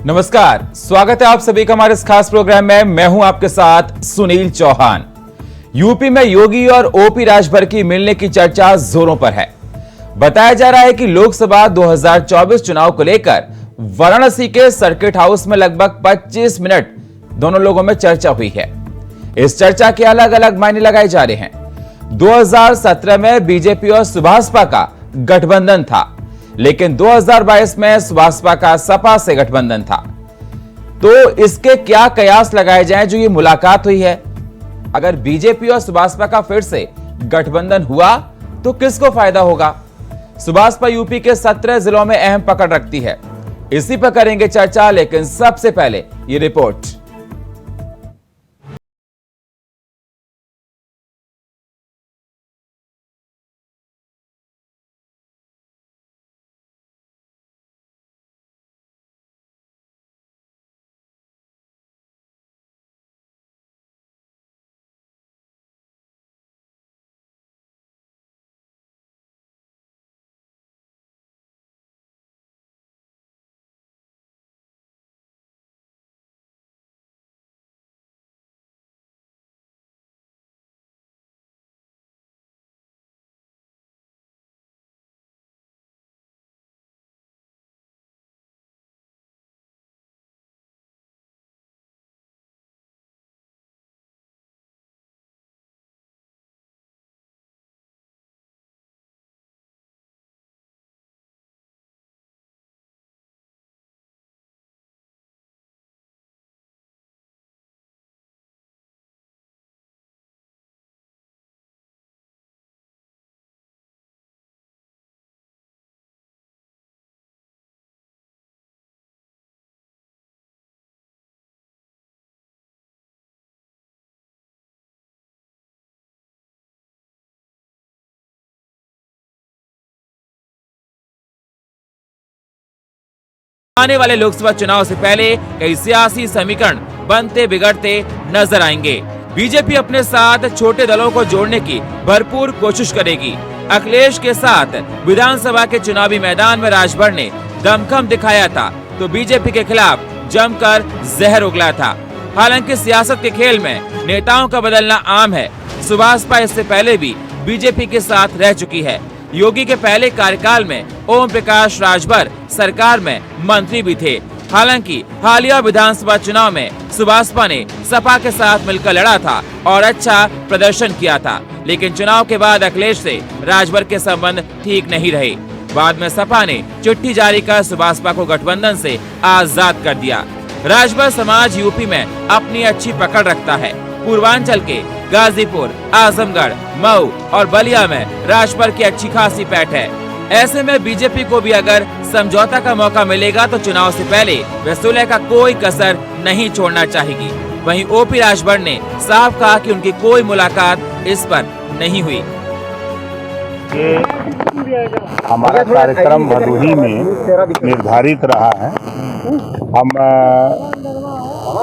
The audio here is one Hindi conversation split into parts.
नमस्कार, स्वागत है आप सभी का हमारे इस खास प्रोग्राम में। मैं हूं आपके साथ सुनील चौहान। यूपी में योगी और ओपी राजभर की मिलने की चर्चा जोरों पर है। बताया जा रहा है कि लोकसभा 2024 चुनाव को लेकर वाराणसी के सर्किट हाउस में लगभग 25 मिनट दोनों लोगों में चर्चा हुई है। इस चर्चा के अलग अलग मायने लगाए जा रहे हैं। 2017 में बीजेपी और सुभाषपा का गठबंधन था, लेकिन 2022 में सुभाषपा का सपा से गठबंधन था। तो इसके क्या कयास लगाए जाएं जो ये मुलाकात हुई है? अगर बीजेपी और सुभाषपा का फिर से गठबंधन हुआ तो किसको फायदा होगा? सुभाषपा यूपी के 17 जिलों में अहम पकड़ रखती है। इसी पर करेंगे चर्चा, लेकिन सबसे पहले ये रिपोर्ट। आने वाले लोकसभा चुनाव से पहले कई सियासी समीकरण बनते बिगड़ते नजर आएंगे। बीजेपी अपने साथ छोटे दलों को जोड़ने की भरपूर कोशिश करेगी। अखिलेश के साथ विधानसभा के चुनावी मैदान में राजभर ने दमखम दिखाया था तो बीजेपी के खिलाफ जमकर जहर उगला था। हालांकि सियासत के खेल में नेताओं का बदलना आम है। सुभाषपा इससे पहले भी बीजेपी के साथ रह चुकी है। योगी के पहले कार्यकाल में ओम प्रकाश राजभर सरकार में मंत्री भी थे। हालांकि हालिया विधानसभा चुनाव में सुभाषपा ने सपा के साथ मिलकर लड़ा था और अच्छा प्रदर्शन किया था, लेकिन चुनाव के बाद अखिलेश से राजभर के संबंध ठीक नहीं रहे। बाद में सपा ने चिट्ठी जारी कर सुभाषपा को गठबंधन से आजाद कर दिया। राजभर समाज यूपी में अपनी अच्छी पकड़ रखता है। पूर्वांचल के गाजीपुर, आजमगढ़, मऊ और बलिया में राजभर की अच्छी खासी पैठ है। ऐसे में बीजेपी को भी अगर समझौता का मौका मिलेगा तो चुनाव से पहले वह सुलह का कोई कसर नहीं छोड़ना चाहेगी। वहीं ओपी राजभर ने साफ कहा कि उनकी कोई मुलाकात इस पर नहीं हुई। हमारा कार्यक्रम भदोही में निर्धारित रहा है। हम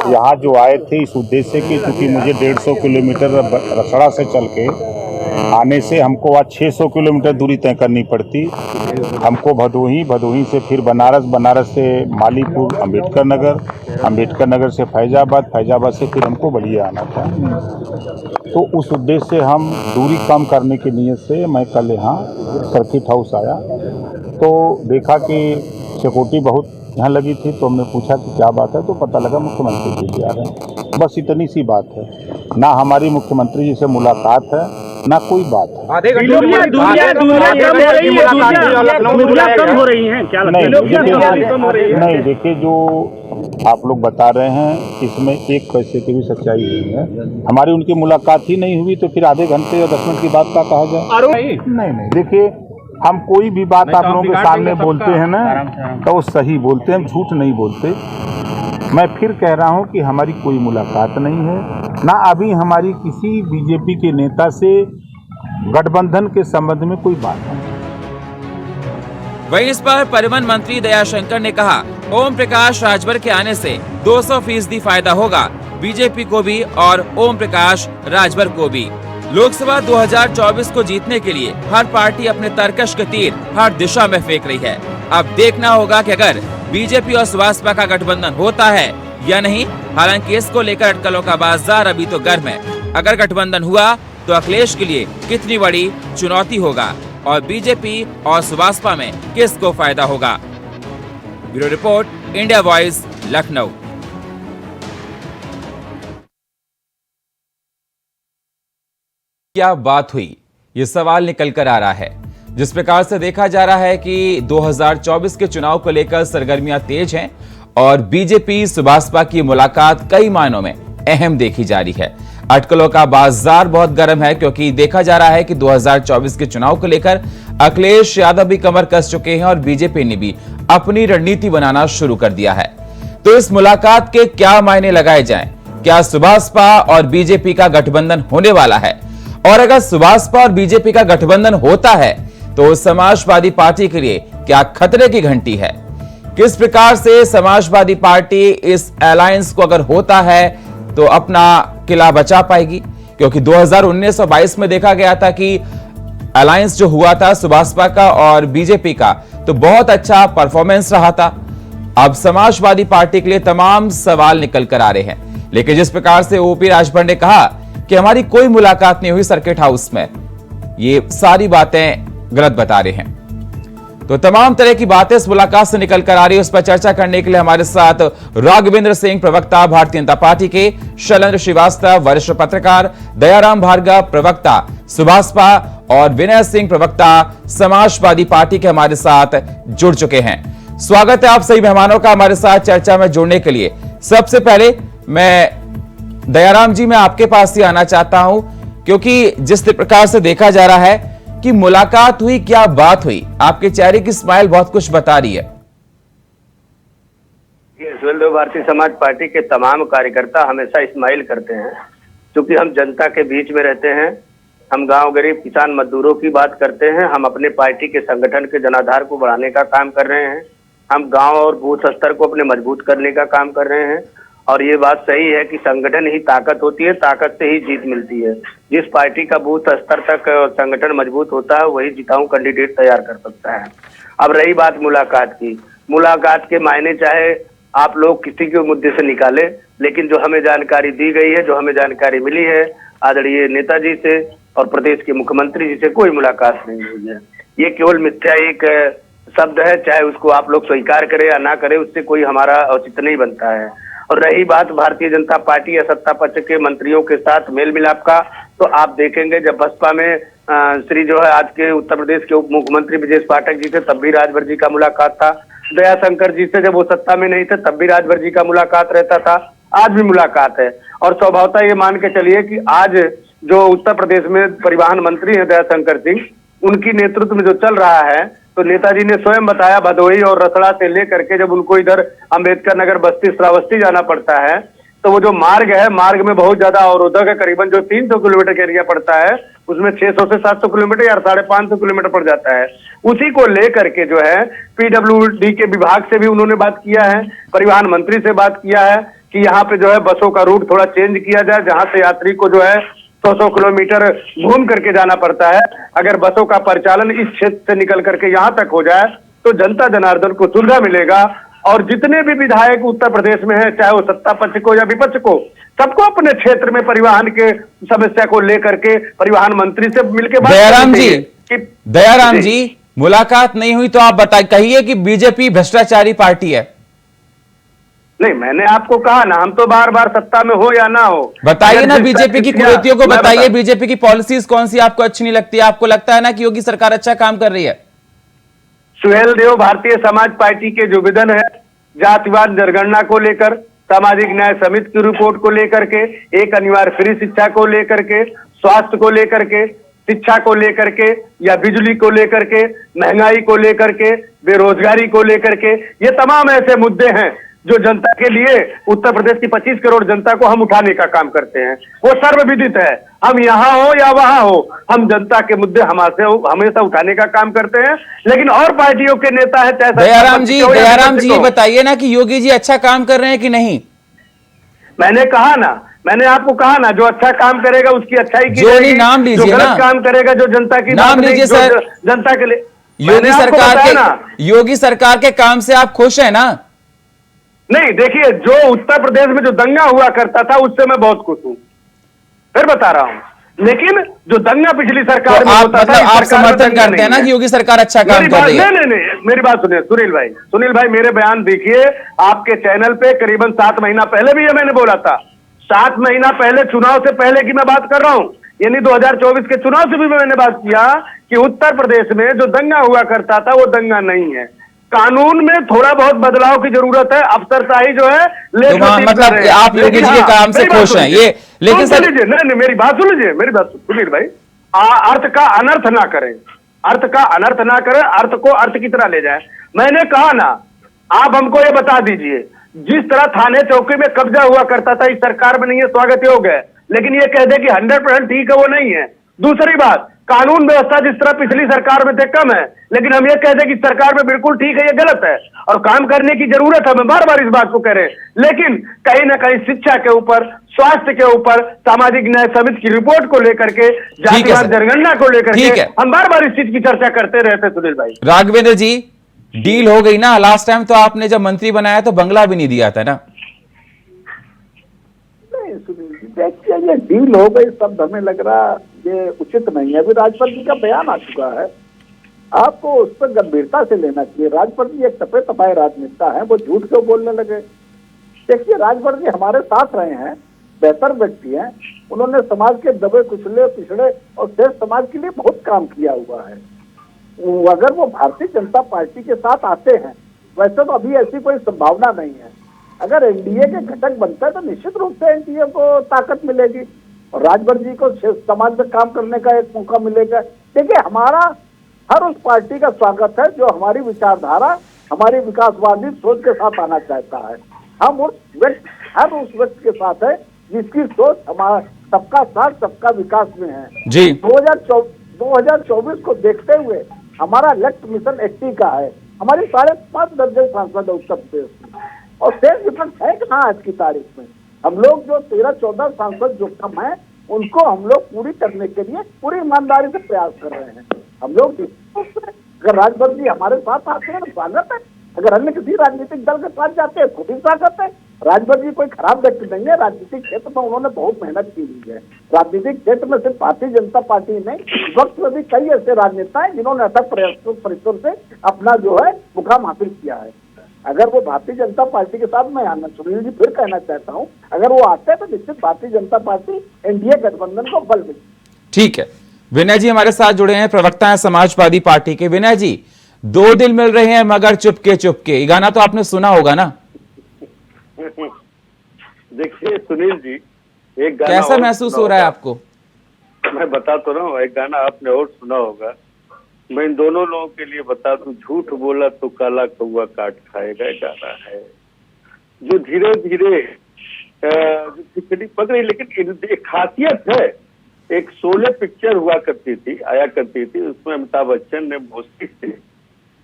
यहाँ जो आए थे इस उद्देश्य की, क्योंकि मुझे 150 किलोमीटर रसड़ा से चल के आने से हमको आज 600 किलोमीटर दूरी तय करनी पड़ती। हमको भदोही से फिर बनारस से मालीपुर, अम्बेडकर नगर से फैजाबाद से फिर हमको बलिया आना था। तो उस उद्देश्य से हम दूरी कम करने की नीयत से मैं कल यहाँ सर्किट हाउस आया तो देखा कि सिक्योरिटी बहुत यहाँ लगी थी। तो हमने पूछा कि क्या बात है, तो पता लगा मुख्यमंत्री जी आ रहे हैं। बस इतनी सी बात है। ना हमारी मुख्यमंत्री जी से मुलाकात है, ना कोई बात है। आधे घंटे नहीं, देखिए जो आप लोग बता रहे हैं इसमें एक पैसे की भी सच्चाई नहीं है। हमारी उनकी मुलाकात ही नहीं हुई तो फिर आधे घंटे या 10 मिनट की बात का कहा जाए? नहीं, देखिए हम कोई भी बात आप लोगों के सामने बोलते हैं ना तो वो सही बोलते हैं, हम झूठ नहीं बोलते। मैं फिर कह रहा हूं कि हमारी कोई मुलाकात नहीं है, ना अभी हमारी किसी बीजेपी के नेता से गठबंधन के संबंध में कोई बात नहीं। वहीं इस पर परिवहन मंत्री दयाशंकर ने कहा, ओम प्रकाश राजभर के आने से 200% फायदा होगा बीजेपी को भी और ओम प्रकाश राजभर को भी। लोकसभा 2024 को जीतने के लिए हर पार्टी अपने तरकश के तीर हर दिशा में फेंक रही है। अब देखना होगा कि अगर बीजेपी और सुभाषपा का गठबंधन होता है या नहीं। हालांकि इसको लेकर अटकलों का बाजार अभी तो गर्म है। अगर गठबंधन हुआ तो अखिलेश के लिए कितनी बड़ी चुनौती होगा और बीजेपी और सुभाषपा में किसको फायदा होगा। Bureau report, India voice, Lucknow. क्या बात हुई, ये सवाल निकल कर आ रहा है। जिस प्रकार से देखा जा रहा है कि 2024 के चुनाव को लेकर सरगर्मियां तेज हैं और बीजेपी सुभाषपा की मुलाकात कई मायनों में अहम देखी जा रही है। अटकलों का बाजार बहुत गर्म है क्योंकि देखा जा रहा है कि 2024 के चुनाव को लेकर अखिलेश यादव भी कमर कस चुके हैं और बीजेपी ने भी अपनी रणनीति बनाना शुरू कर दिया है। तो इस मुलाकात के क्या मायने लगाए जाएं? क्या सुभाषपा और बीजेपी का गठबंधन होने वाला है? और अगर सुभाषपा और बीजेपी का गठबंधन होता है तो समाजवादी पार्टी के लिए क्या खतरे की घंटी है? किस प्रकार से समाजवादी पार्टी इस अलायंस को अगर होता है तो अपना किला बचा पाएगी? क्योंकि 2019 और 22 में देखा गया था कि अलायंस जो हुआ था सुभाषपा का और बीजेपी का, तो बहुत अच्छा परफॉर्मेंस रहा था। अब समाजवादी पार्टी के लिए तमाम सवाल निकल कर आ रहे हैं। लेकिन जिस प्रकार से ओपी राजभर ने कहा कि हमारी कोई मुलाकात नहीं हुई सर्किट हाउस में, ये सारी बातें गलत बता रहे हैं। तो तमाम तरह की बातें इस मुलाकात से निकल कर आ रही है। उस पर चर्चा करने के लिए हमारे साथ राघवेंद्र सिंह, प्रवक्ता भारतीय जनता पार्टी के, शैलेंद्र श्रीवास्तव, वरिष्ठ पत्रकार, दयाराम भार्गव, प्रवक्ता सुभाषपा, और विनय सिंह, प्रवक्ता समाजवादी पार्टी के हमारे साथ जुड़ चुके हैं। स्वागत है आप सभी मेहमानों का हमारे साथ चर्चा में जुड़ने के लिए। सबसे पहले मैं दयाराम जी, मैं आपके पास ही आना चाहता हूं क्योंकि जिस प्रकार से देखा जा रहा है कि मुलाकात हुई, क्या बात हुई, आपके चेहरे की स्माइल बहुत कुछ बता रही है। भारतीय समाज पार्टी के तमाम कार्यकर्ता हमेशा स्माइल करते हैं क्योंकि हम जनता के बीच में रहते हैं। हम गांव, गरीब, किसान, मजदूरों की बात करते हैं। हम अपने पार्टी के संगठन के जनाधार को बढ़ाने का काम कर रहे हैं। हम गांव और बूथ स्तर को अपने मजबूत करने का काम कर रहे हैं। और ये बात सही है कि संगठन ही ताकत होती है, ताकत से ही जीत मिलती है। जिस पार्टी का बूथ स्तर तक संगठन मजबूत होता है वही जिताऊ कैंडिडेट तैयार कर सकता है। अब रही बात मुलाकात की, मुलाकात के मायने चाहे आप लोग किसी के मुद्दे से निकाले, लेकिन जो हमें जानकारी दी गई है, जो हमें जानकारी मिली है, आदरणीय नेताजी से और प्रदेश के मुख्यमंत्री जी से कोई मुलाकात नहीं हुई है। ये केवल मिथ्या एक शब्द है, चाहे उसको आप लोग स्वीकार करें या ना करें, उससे कोई हमारा औचित्य नहीं बनता है। और रही बात भारतीय जनता पार्टी या सत्ता पक्ष के मंत्रियों के साथ मेल मिलाप का, तो आप देखेंगे जब बसपा में श्री जो है आज के उत्तर प्रदेश के उप मुख्यमंत्री ब्रजेश पाठक जी से तब भी राजभर जी का मुलाकात था। दयाशंकर जी से जब वो सत्ता में नहीं थे तब भी राजभर जी का मुलाकात रहता था। आज भी मुलाकात है। और स्वभावतः ये मान के चलिए कि आज जो उत्तर प्रदेश में परिवहन मंत्री है दयाशंकर सिंह, उनकी नेतृत्व में जो चल रहा है, तो नेताजी ने स्वयं बताया भदोही और रसड़ा से लेकर के जब उनको इधर अंबेडकर नगर, बस्ती, श्रावस्ती जाना पड़ता है, तो वो जो मार्ग है, मार्ग में बहुत ज्यादा अवरोधक है। करीबन जो 300 किलोमीटर का एरिया पड़ता है उसमें 600 से 700 किलोमीटर या 550 किलोमीटर पड़ जाता है। उसी को लेकर के जो है पीडब्ल्यूडी के विभाग से भी उन्होंने बात किया है, परिवहन मंत्री से बात किया है कि यहाँ पे जो है बसों का रूट थोड़ा चेंज किया जाए, जहाँ से यात्री को जो है 100 किलोमीटर घूम करके जाना पड़ता है। अगर बसों का परिचालन इस क्षेत्र से निकल करके यहाँ तक हो जाए तो जनता जनार्दन को सुविधा मिलेगा। और जितने भी विधायक उत्तर प्रदेश में हैं, चाहे वो सत्ता पक्ष को या विपक्ष को, सबको अपने क्षेत्र में परिवहन के समस्या को लेकर के परिवहन मंत्री से मिलकर बात करनी चाहिए। दयाराम जी, मुलाकात नहीं हुई तो आप बताइए, कहिए कि बीजेपी भ्रष्टाचारी पार्टी है। नहीं, मैंने आपको कहा ना, हम तो बार बार सत्ता में हो या ना हो। बताइए ना बीजेपी की कुरीतियों को, बताइए बीजेपी की पॉलिसीज कौन सी आपको अच्छी नहीं लगती है? आपको लगता है ना कि योगी सरकार अच्छा काम कर रही है? सुहेल देव भारतीय समाज पार्टी के जो विधन है, जातिवाद जनगणना को लेकर, सामाजिक न्याय समिति की रिपोर्ट को लेकर के, एक अनिवार्य फ्री शिक्षा को लेकर के, स्वास्थ्य को लेकर के, शिक्षा को लेकर के या बिजली को लेकर के, महंगाई को लेकर के, बेरोजगारी को लेकर के, ये तमाम ऐसे मुद्दे हैं जो जनता के लिए, उत्तर प्रदेश की 25 करोड़ जनता को हम उठाने का काम करते हैं। वो सर्वविदित है। हम यहाँ हो या वहां हो, हम जनता के मुद्दे हमेशा उठाने का काम करते हैं। लेकिन और पार्टियों के नेता है, चाहे दयाराम जी ये बताइए ना कि योगी जी अच्छा काम कर रहे हैं कि नहीं? मैंने कहा ना, मैंने आपको कहा ना, जो अच्छा काम करेगा उसकी अच्छाई की जो नाम लीजिए, जो गलत काम करेगा, जो जनता की नाम लीजिए सर, जनता के लिए योगी सरकार के काम से आप खुश हैं ना? नहीं, देखिए, जो उत्तर प्रदेश में जो दंगा हुआ करता था उससे मैं बहुत खुश हूं, फिर बता रहा हूं। लेकिन जो दंगा पिछली सरकार तो में आप होता था, मतलब आप समर्थन करते हैं ना कि योगी सरकार अच्छा काम कर रही है? नहीं, मेरी बात सुनिए सुनील भाई, मेरे बयान देखिए। आपके चैनल पे करीबन 7 महीना पहले भी ये मैंने बोला था। 7 महीना पहले, चुनाव से पहले की मैं बात कर रहा हूं, यानी 2024 के चुनाव से भी मैंने बात किया कि उत्तर प्रदेश में जो दंगा हुआ करता था वो दंगा नहीं है। कानून में थोड़ा बहुत बदलाव की जरूरत है, अफसरशाही जो है मतलब आप योगी जी के काम से खुश हैं ये? लेकिन सर नहीं, मेरी बात सुन लीजिए, सुनील भाई, अर्थ का अनर्थ ना करें, अर्थ को अर्थ की तरह ले जाए। मैंने कहा ना, आप हमको ये बता दीजिए, जिस तरह थाने चौकी में कब्जा हुआ करता था इस सरकार में नहीं है, स्वागत योग है, लेकिन ये कह दे कि 100% ठीक है, वो नहीं है। दूसरी बात, कानून व्यवस्था जिस तरह पिछली सरकार में थे कम है, लेकिन हम ये कह दें कि सरकार में बिल्कुल ठीक है, ये गलत है और काम करने की जरूरत है। मैं बार बार इस बात को कह रहे हैं, लेकिन कहीं ना कहीं शिक्षा के ऊपर, स्वास्थ्य के ऊपर, सामाजिक न्याय समिति की रिपोर्ट को लेकर के, जातिवाद जनगणना को लेकर के हम बार बार इस चीज की चर्चा करते रहते। सुनील भाई, राघवेंद्र जी, डील हो गई ना? लास्ट टाइम तो आपने जब मंत्री बनाया तो बंगला भी नहीं दिया था ना? देखिए, ये डील हो गई शब्द हमें लग रहा ये उचित नहीं है। अभी राजपत जी का बयान आ चुका है, आपको उस पर गंभीरता से लेना चाहिए। राजपत जी एक तपे तपाए राजनेता है, वो झूठ क्यों बोलने लगे? देखिए, राजपत जी हमारे साथ रहे हैं, बेहतर व्यक्ति हैं, उन्होंने समाज के दबे कुचले, पिछड़े और शेष समाज के लिए बहुत काम किया हुआ है। अगर वो भारतीय जनता पार्टी के साथ आते हैं, वैसे तो अभी ऐसी कोई संभावना नहीं है, अगर एनडीए के घटक बनता है तो निश्चित रूप से एनडीए को ताकत मिलेगी और राजभर जी को समाज में काम करने का एक मौका मिलेगा। देखिए, हमारा हर उस पार्टी का स्वागत है जो हमारी विचारधारा, हमारी विकासवादी सोच के साथ आना चाहता है। हम हर उस व्यक्ति के साथ है जिसकी सोच हमारा सबका साथ सबका विकास में है जी। 2024 को देखते हुए हमारा लक्ष्य मिशन 80 का है। हमारी 5.5 दर्जन सांसद है उत्तर प्रदेश में और शेष विपक्ष है कहाँ आज की तारीख में। हम लोग जो 13-14 सांसद जो कम है उनको हम लोग पूरी करने के लिए पूरी ईमानदारी से प्रयास कर रहे हैं। हम लोग अगर राजभर जी हमारे साथ आते हैं तो स्वागत है, अगर अन्य किसी राजनीतिक दल के साथ जाते हैं तो भी स्वागत है। राजभर जी कोई खराब व्यक्ति नहीं है, राजनीतिक क्षेत्र में उन्होंने बहुत मेहनत की हुई है। राजनीतिक क्षेत्र में सिर्फ भारतीय जनता पार्टी नहीं, वक्त में भी कई ऐसे राजनेता हैं जिन्होंने अथक परिश्रम से अपना जो है मुकाम हासिल किया है। अगर वो भारतीय जनता पार्टी के साथ, मैं सुनील जी फिर कहना चाहता हूँ, अगर वो आते हैं तो निश्चित भारतीय जनता पार्टी एनडीए गठबंधन को बल मिले। ठीक है, विनय जी हमारे साथ जुड़े हैं, प्रवक्ता हैं समाजवादी पार्टी के। विनय जी, 2 दिल मिल रहे हैं मगर चुपके चुपके, ये गाना तो आपने सुना होगा ना? देखिए सुनील जी, एक गाना कैसा महसूस हो रहा है आपको? मैं बता तो रहा हूँ, एक गाना आपने और सुना होगा। मैं इन दोनों लोगों के लिए बता दूं, झूठ बोला तो काला कौवा काट खाएगा, गाना है जो धीरे धीरे खिचड़ी पक रही। लेकिन एक खासियत है, एक शोले पिक्चर हुआ करती थी, आया करती थी, उसमें अमिताभ बच्चन ने मोस्टली से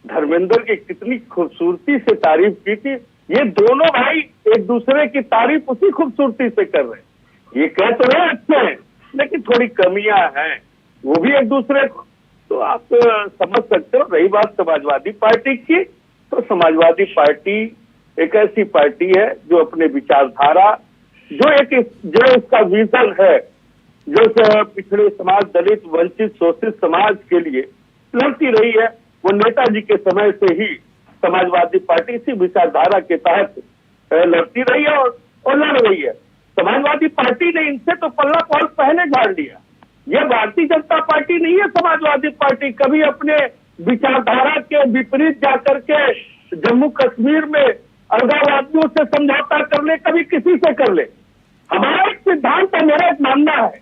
धर्मेंद्र की कितनी खूबसूरती से तारीफ की थी। ये दोनों भाई एक दूसरे की तारीफ उसी खूबसूरती से कर रहे हैं। ये कह तो रहे अच्छे हैं लेकिन थोड़ी कमियां हैं, वो भी एक दूसरे को, तो आप समझ सकते हो। रही बात समाजवादी पार्टी की, तो समाजवादी पार्टी एक ऐसी पार्टी है जो अपने विचारधारा, जो इसका विजन है, जो पिछड़े समाज, दलित, वंचित, शोषित समाज के लिए लड़ती रही है, वो नेताजी के समय से ही समाजवादी पार्टी इसी विचारधारा के तहत लड़ती रही है और लड़ रही है। समाजवादी पार्टी ने इनसे तो पल्ला बहुत पहले झाड़ लिया। यह भारतीय जनता पार्टी नहीं है। समाजवादी पार्टी कभी अपने विचारधारा के विपरीत जाकर के जम्मू कश्मीर में अलगाववादियों से समझौता कर ले, कभी किसी से कर ले। हमारा एक सिद्धांत है, मेरा एक मानना है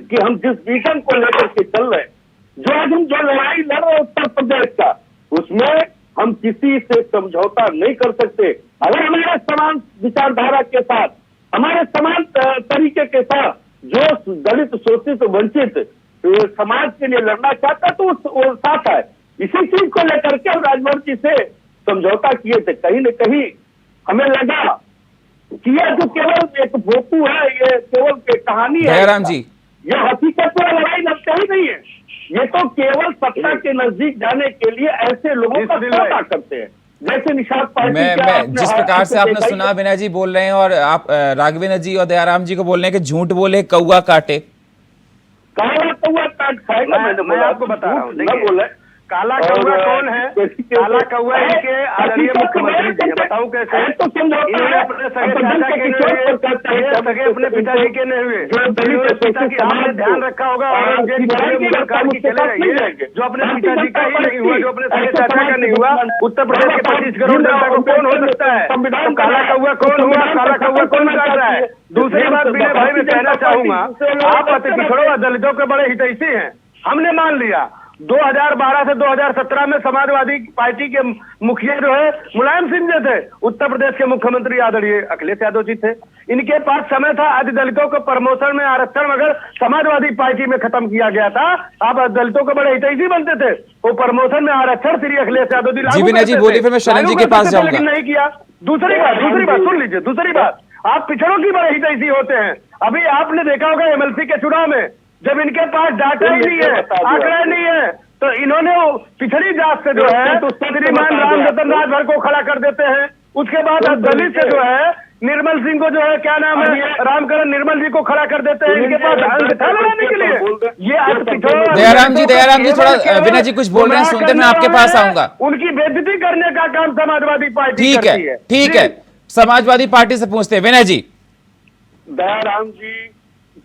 कि हम जिस विजन को लेकर के चल रहे हैं, जो लड़ाई लड़ रहे उत्तर प्रदेश का, उसमें हम किसी से समझौता नहीं कर सकते। अगर हमारे समान विचारधारा के साथ, हमारे समान तरीके के साथ जो दलित, शोषित, वंचित समाज के लिए लड़ना चाहता है तो वो साथ है। इसी चीज को लेकर के हम राजभर जी से समझौता किए थे। कहीं न कहीं हमें लगा कि यह जो केवल एक फोटो है, ये केवल कहानी है, जयराम जी, यह हकीकत में लड़ाई लड़ते ही नहीं है। ये तो केवल सत्ता के नजदीक जाने के लिए ऐसे लोगों का सौदा करते हैं, जैसे निषाद पार्टी। मैं जिस प्रकार से आपने सुना विनय जी बोल रहे हैं और आप राघवेंद्र जी और दयाराम जी को बोल रहे हैं कि झूठ बोले कौआ काटे। काला कौआ काट खाएगा। मैं आपको बता रहा हूँ, देखिए काला कौआ कौन है? काला कौआ इनके आदरणीय मुख्यमंत्री जी हैं। बताऊं कैसे? इन्होंने अपने सगे चाचा के नहीं, सगे अपने पिताजी के नहीं हुए, इन्होंने पिता की आपने ध्यान रखा होगा। औरंगजेब सरकार की चले जाइए, जो अपने पिताजी का ही नहीं हुआ, जो अपने सगे चाचा का नहीं हुआ, उत्तर प्रदेश के 25 करोड़ जनता को कौन हो सकता है? तो काला कौआ कौन हुआ? काला कौआ कौन काट रहा है? दूसरी बात विनय भाई मैं कहना चाहूंगा, आप अति पिछड़ों और दलितों के बड़े हितैषी हैं, हमने मान लिया। 2012 से 2017 में समाजवादी पार्टी के मुखिया जो है मुलायम सिंह जी थे, उत्तर प्रदेश के मुख्यमंत्री आदरणीय अखिलेश यादव जी थे। इनके पास समय था आदि दलितों को प्रमोशन में आरक्षण अगर समाजवादी पार्टी में खत्म किया गया था, आप दलितों को बड़े हितैषी बनते थे, वो प्रमोशन में आरक्षण श्री अखिलेश यादव जी लागू करते थे। बोलिए, फिर मैं शरण जी के पास जाऊंगा। लेकिन नहीं किया। दूसरी बात सुन लीजिए, दूसरी बात, आप पिछड़ों की बड़े हितैषी होते हैं। अभी आपने देखा होगा एमएलसी के चुनाव में, जब इनके पास डाटा ही नहीं है, आंकड़ा नहीं है, तो इन्होंने वो पिछड़ी जात से जो है श्रीमान राम रतन राजभर को खड़ा कर देते हैं। उसके बाद दलित से जो है निर्मल सिंह को जो है क्या नाम है रामकरण निर्मल जी को खड़ा कर देते हैं। इनके पास अंगूठा लगाने के लिए ये दयाराम जी थोड़ा विनय जी कुछ बोल रहे हैं, सुनते मैं आपके पास आऊंगा। उनकी बेइज्जती करने का काम समाजवादी पार्टी करती है। ठीक है, समाजवादी पार्टी से पूछते हैं विनय जी। दयाराम जी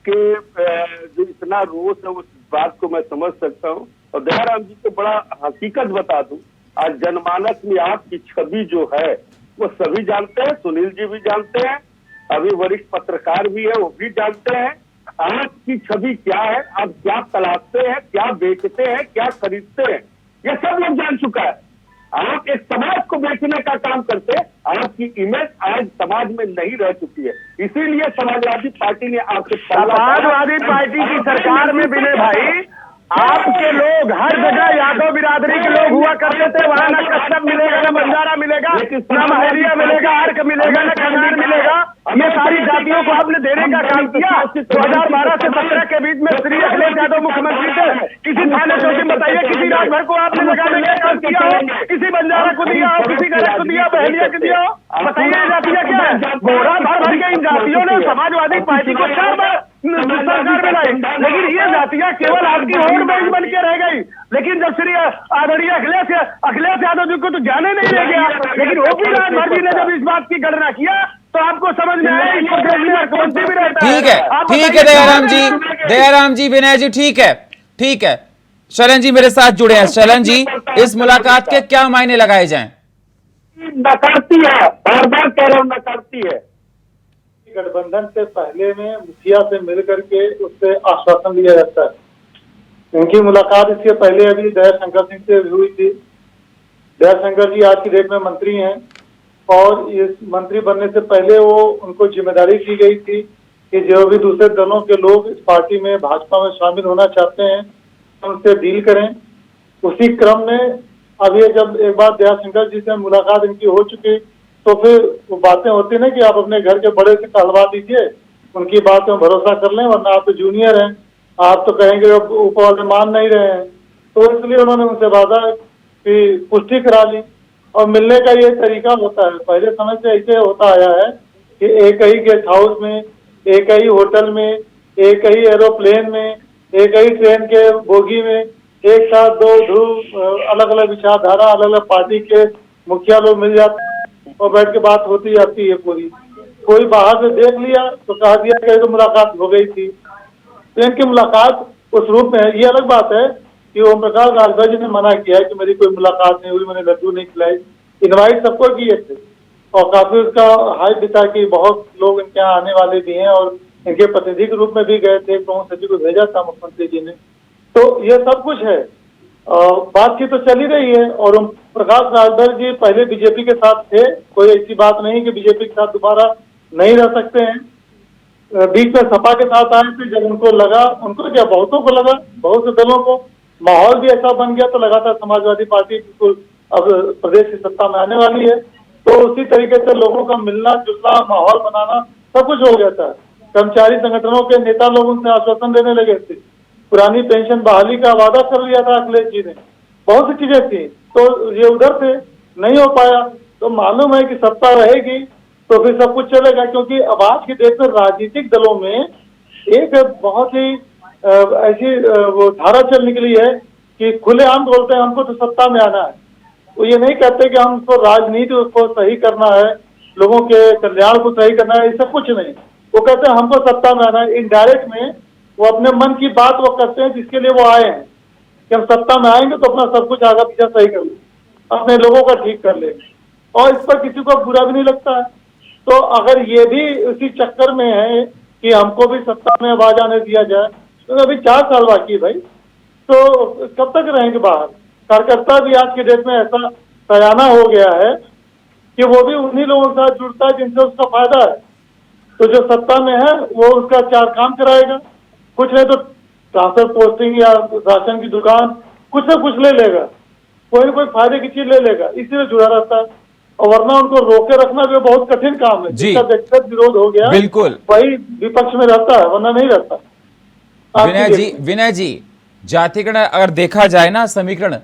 के जो इतना रोष है उस बात को मैं समझ सकता हूँ, और दयाराम जी को बड़ा हकीकत बता दूं, आज जनमानस में आपकी छवि जो है वो सभी जानते हैं, सुनील जी भी जानते हैं, अभी वरिष्ठ पत्रकार भी है वो भी जानते हैं आपकी छवि क्या है, आप क्या तलाशते हैं, क्या बेचते हैं, क्या खरीदते हैं, ये सब लोग जान चुका है। आप एक समाज को बेचने का काम करते हैं, आपकी इमेज आज समाज में नहीं रह चुकी है, इसीलिए समाजवादी पार्टी ने आपसे समाजवादी पार्टी की सरकार में विनय भाई आपके लोग हर जगह यादव बिरादरी के लोग हुआ करते थे, वहाँ न कश्यप मिलेगा, न बंजारा मिलेगा, न महरिया मिलेगा, अर्क मिलेगा, न कनार मिलेगा। ये सारी जातियों को आपने देने का काम किया। 2012 से 17 के बीच में श्री अखिलेश यादव मुख्यमंत्री थे, किसी थाने चौकी बताइए किसी राजभर को आपने लगाने का काम किया हो, किसी बंजारा को दिया हो, किसी गरज को दिया, बहलिया को दिया हो, बताइए जातियां क्या है? बोरा भर भर के इन जातियों ने समाजवादी पार्टी को 4 बार सरकार में लाई, लेकिन ये जातियां केवल आपकी वोट बैंक बन के रह गई। लेकिन जब श्री आदरणीय अखिलेश यादव जी को तो जाने नहीं रह गया, लेकिन ओपी राजभर जी ने जब इस बात की गणना किया तो आपको समझ में आया इस प्रदेश में मुख्यमंत्री भी रहता है। ठीक है दयाराम जी विनय जी, ठीक है। शरण जी मेरे साथ जुड़े हैं। शरण जी, इस मुलाकात के क्या मायने लगाए जाएं? नकारती है, बार बार कह रहा हूं नकारती है। गठबंधन से पहले में मुखिया से मिलकर के उससे आश्वासन लिया जाता है। उनकी मुलाकात इसके पहले अभी दयाशंकर सिंह से हुई थी। दयाशंकर जी आज की डेट में मंत्री हैं और इस मंत्री बनने से पहले वो उनको जिम्मेदारी दी गई थी कि जो भी दूसरे दलों के लोग इस पार्टी में भाजपा में शामिल होना चाहते हैं उनसे डील करें। उसी क्रम में अभी जब एक बार दयाशंकर जी से मुलाकात इनकी हो चुकी तो फिर वो बातें होती ना कि आप अपने घर के बड़े से कहलवा दीजिए, उनकी बात में भरोसा कर लें, वरना आप तो जूनियर हैं, आप तो कहेंगे ऊपर वाले मान नहीं रहे हैं। तो इसलिए उन्होंने उनसे वादा की पुष्टि करा ली। और मिलने का ये तरीका होता है, पहले समय से ऐसे होता आया है कि एक ही गेस्ट हाउस में, एक ही होटल में, एक ही एरोप्लेन में, एक ही ट्रेन के बोगी में एक साथ दो अलग अलग विचारधारा, अलग अलग पार्टी के मुखिया लोग मिल जाते हैं और बैठ के बात होती जाती है पूरी। कोई बाहर से देख लिया तो कहा दिया कि तो मुलाकात हो गई थी। तो इनकी मुलाकात उस रूप में है। ये अलग बात है कि ओम प्रकाश राजभर जी ने मना किया है कि मेरी कोई मुलाकात नहीं हुई, मैंने लड्डू नहीं खिलाई। इनवाइट सबको किए थे और काफी उसका हाइप भी था कि बहुत लोग इनके यहाँ आने वाले भी हैं और इनके प्रतिनिधि के रूप में भी गए थे, प्रमुख सचिव को भेजा था मुख्यमंत्री जी ने। तो ये सब कुछ है, बातचीत तो चल ही रही है। और ओम प्रकाश राजभर जी पहले बीजेपी के साथ थे, कोई ऐसी बात नहीं कि बीजेपी के साथ दोबारा नहीं रह सकते हैं। बीच में सपा के साथ आए थे, जब उनको लगा, उनको क्या बहुतों को लगा, बहुत से दलों को माहौल भी ऐसा बन गया तो लगा था समाजवादी पार्टी बिल्कुल अब प्रदेश की सत्ता में आने वाली है। तो उसी तरीके से लोगों का मिलना जुलना, माहौल बनाना सब कुछ हो गया था। कर्मचारी संगठनों के नेता लोग उनसे आश्वासन देने लगे थे पुरानी पेंशन बहाली का वादा कर लिया था अखिलेश जी ने, बहुत सी चीजें थी, तो ये उधर थे, नहीं हो पाया। तो मालूम है कि सत्ता रहेगी तो फिर सब कुछ चलेगा, क्योंकि अब आज की डेट में राजनीतिक दलों में एक बहुत ही ऐसी वो धारा चल निकली है कि खुलेआम बोलते हैं हमको तो सत्ता में आना है। वो ये नहीं कहते कि हमको राजनीति को सही करना है, लोगों के कल्याण को सही करना है, ऐसा कुछ नहीं। वो कहते हैं हमको सत्ता में आना है। इनडायरेक्ट में वो अपने मन की बात वो करते हैं जिसके लिए वो आए हैं कि हम सत्ता में आएंगे तो अपना सब कुछ आगा पीछा सही कर लेंगे, अपने लोगों का ठीक कर लेंगे, और इस पर किसी को बुरा भी नहीं लगता है। तो अगर ये भी उसी चक्कर में है कि हमको भी सत्ता में आवाज आने दिया जाए, तो अभी 4 साल बाकी है भाई, तो कब तक रहेंगे बाहर। कार्यकर्ता भी आज के डेट में ऐसा सयाना हो गया है कि वो भी उन्हीं लोगों के साथ जुड़ता है जिनसे उसका फायदा है। तो जो सत्ता में है वो उसका 4 काम कराएगा, कुछ नहीं तो ट्रांसफर पोस्टिंग या राशन की दुकान कुछ ना कुछ ले लेगा, कोई ना कोई फायदे की चीज ले लेगा, इसीलिए जुड़ा रहता है। और वरना उनको रोके रखना भी बहुत कठिन काम है। जिसका व्यक्तिगत विरोध हो गया बिल्कुल वही विपक्ष में रहता है, वरना नहीं रहता। विनय जी जातिगण अगर देखा जाए ना समीकरण,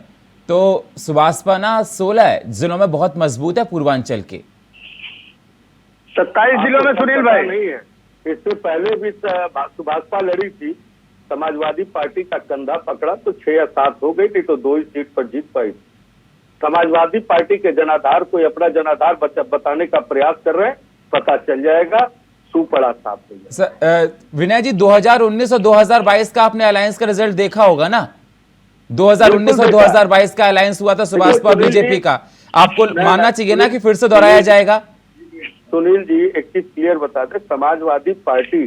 तो सुभाषपा ना 16 जिलों में बहुत मजबूत है पूर्वांचल के। 27 जिलों में सुनील भाई नहीं है। इससे पहले भी सुभाषपा लड़ी थी, समाजवादी पार्टी का कंधा पकड़ा तो 6 या 7 हो गई थी, तो 2 ही सीट पर जीत पाई। समाजवादी पार्टी के जनाधार को अपना जनाधार बताने का प्रयास कर रहे हैं, पता चल जाएगा, सुपड़ा साफ हो जाएगा। विनय जी 2019 और 2022 का आपने अलायंस का रिजल्ट देखा होगा ना, 2019 और 2022 का अलायंस हुआ था सुभाषपा बीजेपी का, आपको मानना चाहिए ना कि फिर से दोहराया जाएगा। सुनील जी एक चीज क्लियर बता दे, समाजवादी पार्टी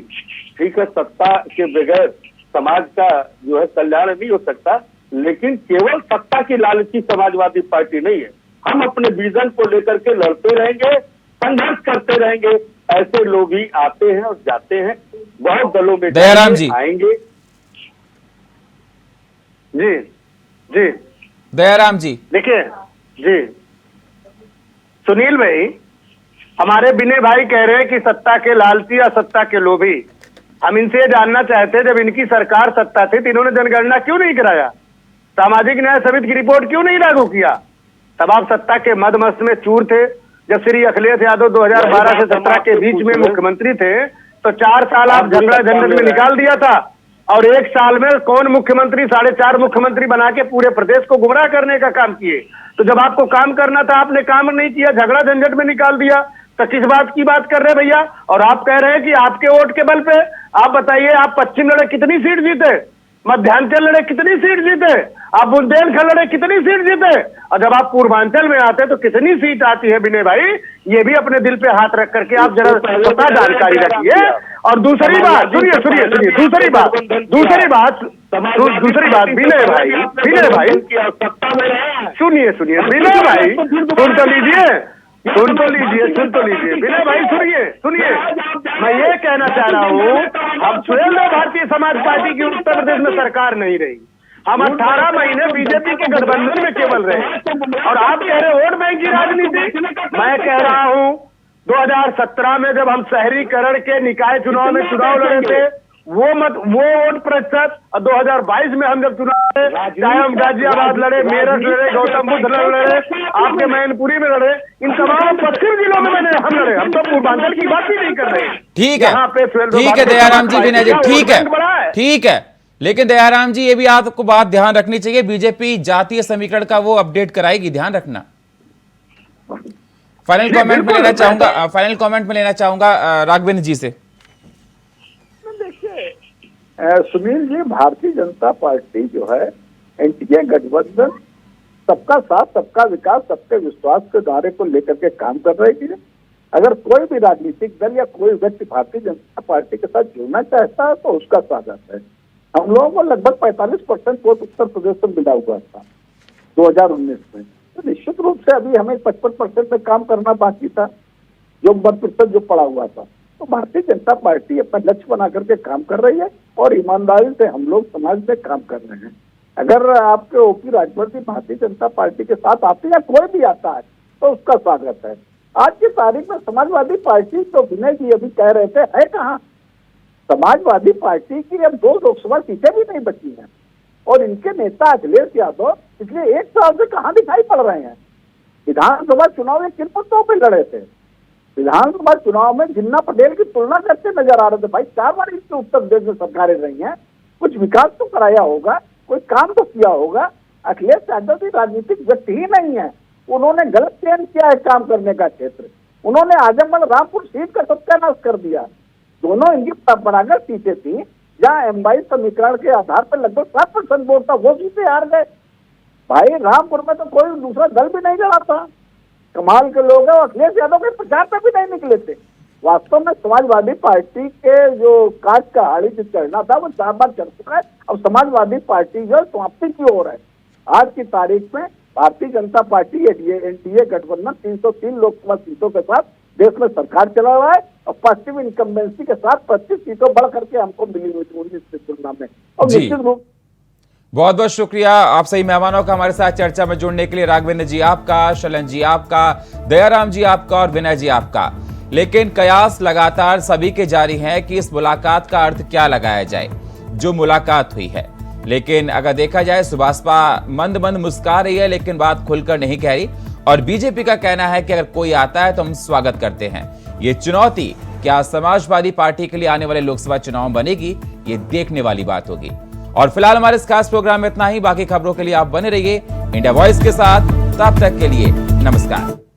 ठीक है, सत्ता के बगैर समाज का जो है कल्याण नहीं हो सकता, लेकिन केवल सत्ता की लालची समाजवादी पार्टी नहीं है। हम अपने विजन को लेकर के लड़ते रहेंगे, संघर्ष करते रहेंगे। ऐसे लोग ही आते हैं और जाते हैं, बहुत दलों में दयाराम जी आएंगे। जी जी दयाराम जी देखिए जी सुनील भाई, हमारे विनय भाई कह रहे हैं कि सत्ता के लालची या सत्ता के लोभी। हम इनसे जानना चाहते हैं, जब इनकी सरकार सत्ता थी तो इन्होंने जनगणना क्यों नहीं कराया, सामाजिक न्याय समिति की रिपोर्ट क्यों नहीं लागू किया। तब आप सत्ता के मदमस्त में चूर थे। जब श्री अखिलेश यादव 2012 से 17 के बीच में मुख्यमंत्री थे तो 4 साल आप झगड़ा झंझट में निकाल दिया था, और 1 साल में कौन मुख्यमंत्री 4.5 मुख्यमंत्री बना के पूरे प्रदेश को गुमराह करने का काम किए। तो जब आपको काम करना था आपने काम नहीं किया, झगड़ा झंझट में निकाल दिया। तो किस बात की बात कर रहे हैं भैया। और आप कह रहे हैं कि आपके वोट के बल पे, आप बताइए, आप पश्चिम लड़े कितनी सीट जीते, मध्यांचल लड़े कितनी सीट जीते, आप बुंदेलखंड लड़े कितनी सीट जीते, और जब आप पूर्वांचल में आते तो कितनी सीट आती है। विनय भाई ये भी अपने दिल पे हाथ रख करके आप जरा पता जानकारी रखिए। और दूसरी बात सुनिए सुनिए सुनिए दूसरी बात विनय भाई सुनिए विनय भाई सुन तो लीजिए विनय भाई सुनिए मैं ये कहना चाह रहा हूँ, हम स्वयं भारतीय समाज पार्टी की उत्तर प्रदेश में सरकार नहीं रही, हम 18 महीने बीजेपी के गठबंधन में केवल रहे, और आप कह रहे वोट बैंक की राजनीति। मैं कह रहा हूँ 2017 में जब हम शहरीकरण के निकाय चुनाव में चुनाव लड़े थे, वो वोट प्रतिशत, और 2022 में हम जब चुनाव लड़े, चाहे हम गाजियाबाद लड़े, मेरठ लड़े, गौतम बुद्ध लड़े, आपके मैनपुरी में लड़े, इन तमाम 25 जिलों में हम लड़े। हम तो पूर्वांचल की बात ही नहीं कर रहे। ठीक है दयाराम जी, विनय जी ठीक है, लेकिन दयाराम जी ये भी आपको बात ध्यान रखनी चाहिए, बीजेपी जातीय समीकरण का वो अपडेट कराएगी, ध्यान रखना। फाइनल कमेंट में लेना चाहूंगा राघवेंद्र जी से। सुनील जी, भारतीय जनता पार्टी जो है एनडीए गठबंधन सबका साथ, सबका विकास, सबके विश्वास के दायरे को लेकर के काम कर रही है। अगर कोई भी राजनीतिक दल या कोई व्यक्ति भारतीय जनता पार्टी के साथ जुड़ना चाहता है तो उसका स्वागत है। हम लोगों को लगभग 45% वोट उत्तर प्रदेश से मिला हुआ था 2019 में, तो निश्चित रूप से अभी हमें 55% में काम करना बाकी था, जो 1% जो पड़ा हुआ था। तो भारतीय जनता पार्टी अपना लक्ष्य बना करके काम कर रही है और ईमानदारी से हम लोग समाज में काम कर रहे हैं। अगर आपके ओपी राजवर्ती भारतीय जनता पार्टी के साथ आते या कोई भी आता है तो उसका स्वागत है। आज की तारीख में समाजवादी पार्टी तो विनय जी अभी कह रहे थे है कहाँ, समाजवादी पार्टी की अब 2 लोकसभा सीटें भी नहीं बची हैं और इनके नेता अखिलेश यादव पिछले 1 साल से कहां दिखाई पड़ रहे हैं। विधानसभा चुनाव में किन मुद्दों पर लड़े थे? विधानसभा चुनाव में जिन्ना पटेल की तुलना करते नजर आ रहे थे। भाई 4 बार इसके उत्तर प्रदेश में सरकारें रही हैं, कुछ विकास तो कराया होगा, कोई काम तो किया होगा। अखिलेश यादव की राजनीतिक व्यक्ति ही नहीं है, उन्होंने गलत चयन किया है काम करने का क्षेत्र। उन्होंने आजमगढ़ रामपुर सीट का सत्यानाश कर दिया। दोनों इनकी परंपरागत सीटें थी जहाँ एमवाई समीकरण के आधार पर लगभग 7% वोट था, वो सीटें हार गए। भाई रामपुर में तो कोई दूसरा दल भी नहीं लड़ा था। कमाल के लोग हैं, अखिलेश यादव के प्रचार पे भी नहीं निकले थे। वास्तव में समाजवादी पार्टी के जो काज का हाड़ी जो चढ़ना था वो 4 बार चढ़ चुका है। अब समाजवादी पार्टी जो समाप्ति की ओर है। आज की तारीख में भारतीय जनता पार्टी एनडीए गठबंधन 303 लोकसभा सीटों के साथ देश में सरकार चला रहा है और पश्चिम इनकम्बेंसी के साथ 25 सीटों बढ़ करके हमको मिली हुई थी 19 की तुलना में। और निश्चित रूप बहुत बहुत शुक्रिया आप सही मेहमानों का हमारे साथ चर्चा में जुड़ने के लिए। राघवेंद्र जी आपका, शलन जी आपका, दयाराम जी आपका और विनय जी आपका। लेकिन कयास लगातार सभी के जारी हैं कि इस मुलाकात का अर्थ क्या लगाया जाए, जो मुलाकात हुई है। लेकिन अगर देखा जाए सुभाषपा मंद मंद मुस्कुरा रही है लेकिन बात खुलकर नहीं कह रही, और बीजेपी का कहना है कि अगर कोई आता है तो हम स्वागत करते हैं। ये चुनौती क्या समाजवादी पार्टी के लिए आने वाले लोकसभा चुनाव बनेगी, ये देखने वाली बात होगी। और फिलहाल हमारे इस खास प्रोग्राम में इतना ही। बाकी खबरों के लिए आप बने रहिए इंडिया वॉइस के साथ। तब तक के लिए नमस्कार।